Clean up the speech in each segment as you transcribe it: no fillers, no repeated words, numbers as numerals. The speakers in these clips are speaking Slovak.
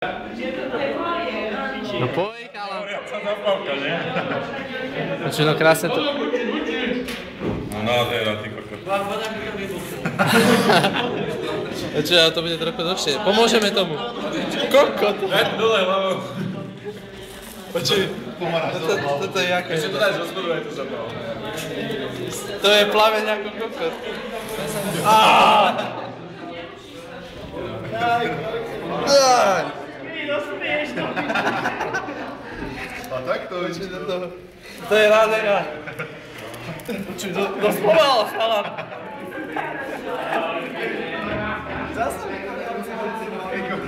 No poj, chala. Zapálka, nie? Počuj, no krásne to. No nádhera, ty kokot. Počuj, ale to bude trochu dlhšie. Pomôžeme tomu. Kokot. Daj to dole hlavou. Počuj, toto je jaké. Ešte to daj zo spodu, aj to zapál. To je plameň ako kokot. A tak to je. To je nádhera. Počuj, dosť pomal, chalan.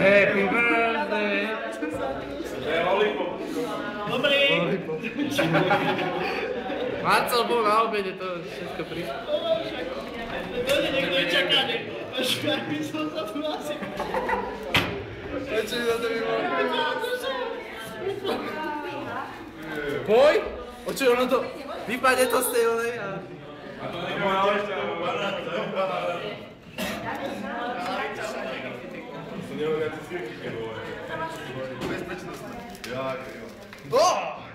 Happy birthday. Dobrý. Marcel bol na obede, to všetko prišlo. To je niekto nečakaný. Počkaj, by som sa tu asi... Počuj, to by bolo. Poj? Počuj, ono to... Vypadne to z tej olej a...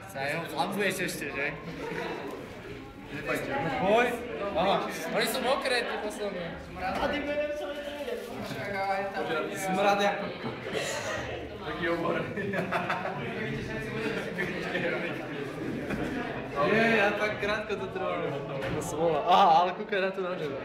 Sa jeho flambuješ ešte, že? Poj? Aha, oni sú mokré, tí posledné. A ty budem sa vedieť. Smrad jako... Taký obor. Nie, ja tak krátko to trvalo. To som bola. Aha, ale kúkaj na to na ženu.